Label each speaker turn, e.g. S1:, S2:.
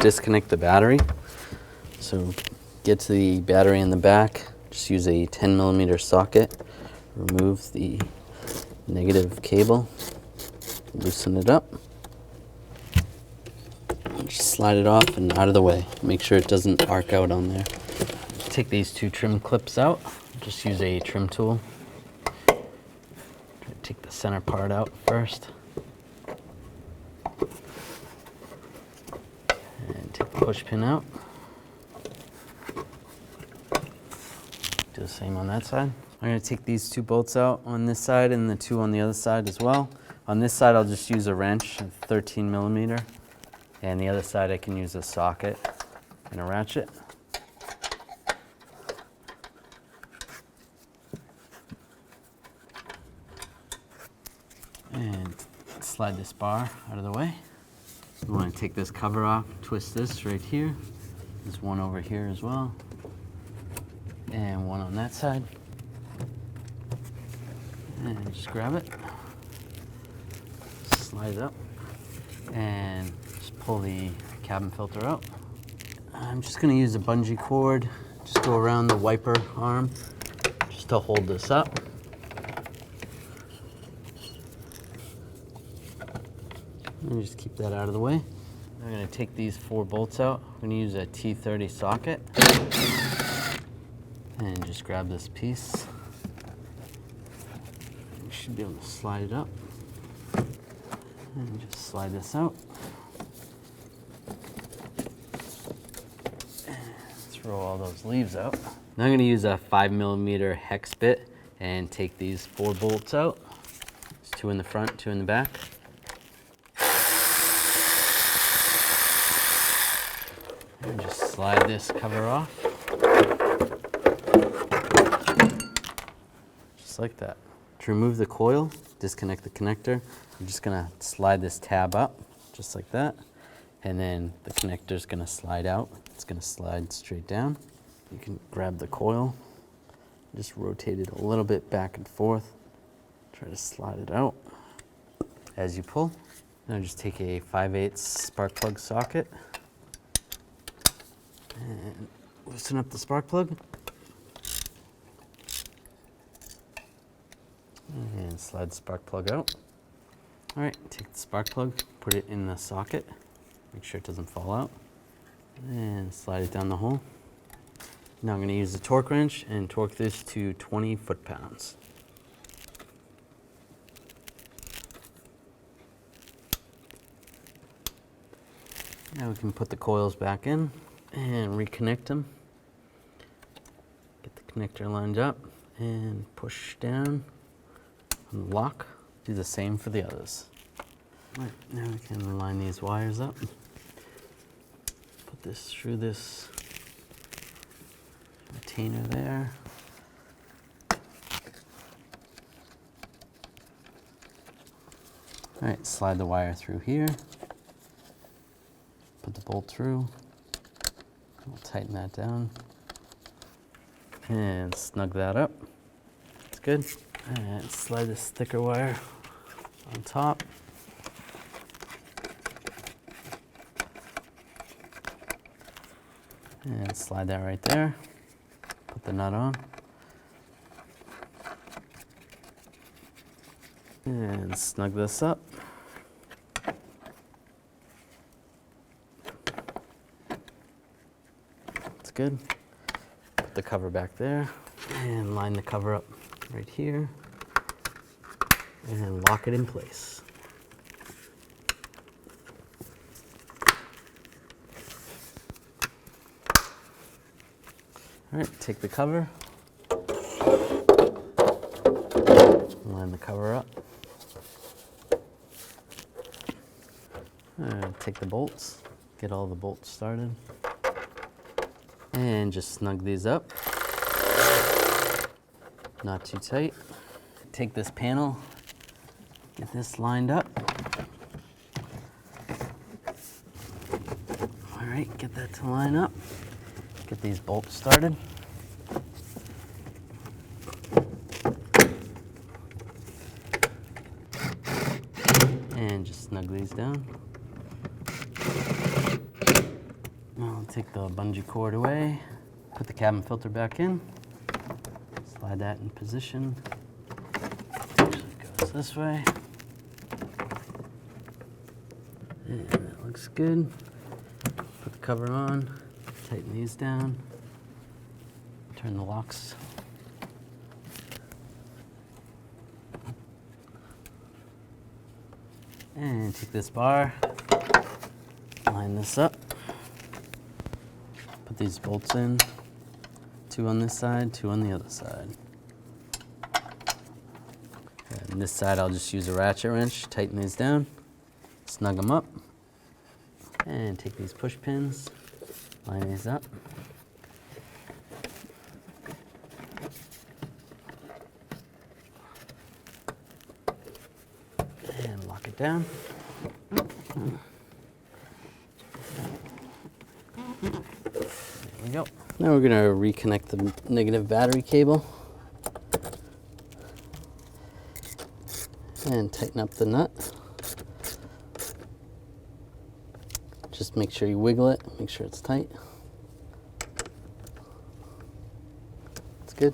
S1: disconnect the battery. So get to the battery in the back, just use a 10mm socket, remove the negative cable, loosen it up, just slide it off and out of the way. Make sure it doesn't arc out on there. Take these two trim clips out, just use a trim tool. Take the center part out first. And take the push pin out. Do the same on that side. I'm going to take these two bolts out on this side and the two on the other side as well. On this side I'll just use a wrench, a 13mm, and the other side I can use a socket and a ratchet. And slide this bar out of the way. We want to take this cover off, twist this right here. There's one over here as well. And one on that side. And just grab it, slide it up, and just pull the cabin filter out. I'm just going to use a bungee cord, just go around the wiper arm, just to hold this up. And just keep that out of the way. I'm going to take these 4 bolts out. I'm going to use a T30 socket. And just grab this piece. You should be able to slide it up. And just slide this out. And throw all those leaves out. Now I'm going to use a 5mm hex bit and take these 4 bolts out. There's 2 in the front, 2 in the back. And just slide this cover off. Just like that. To remove the coil, disconnect the connector. I'm just gonna slide this tab up, just like that. And then the connector's gonna slide out. It's gonna slide straight down. You can grab the coil, just rotate it a little bit back and forth. Try to slide it out as you pull. Now just take a 5/8 spark plug socket and loosen up the spark plug. And slide the spark plug out. All right, take the spark plug, put it in the socket. Make sure it doesn't fall out. And slide it down the hole. Now I'm going to use the torque wrench and torque this to 20 foot-pounds. Now we can put the coils back in and reconnect them. Get the connector lined up and push down and lock. Do the same for the others. All right, now we can line these wires up. Put this through this retainer there. All right, slide the wire through here. Put the bolt through. We'll tighten that down. And snug that up. That's good. And slide this thicker wire on top. And slide that right there. Put the nut on. And snug this up. That's good. Put the cover back there and line the cover up right here and lock it in place. All right, take the cover, line the cover up, and take the bolts, get all the bolts started, and just snug these up, not too tight. Take this panel, get this lined up. All right, get that to line up. Get these bolts started. And just snug these down. take the bungee cord away, put the cabin filter back in, slide that in position. Actually goes this way. And that looks good. Put the cover on, tighten these down, turn the locks. And take this bar, line this up, put these bolts in, 2 on this side, 2 on the other side. And this side I'll just use a ratchet wrench, tighten these down, snug them up, and take these push pins, line these up. And lock it down. There we go. Now we're going to reconnect the negative battery cable and tighten up the nut. Just make sure you wiggle it, make sure it's tight. It's good.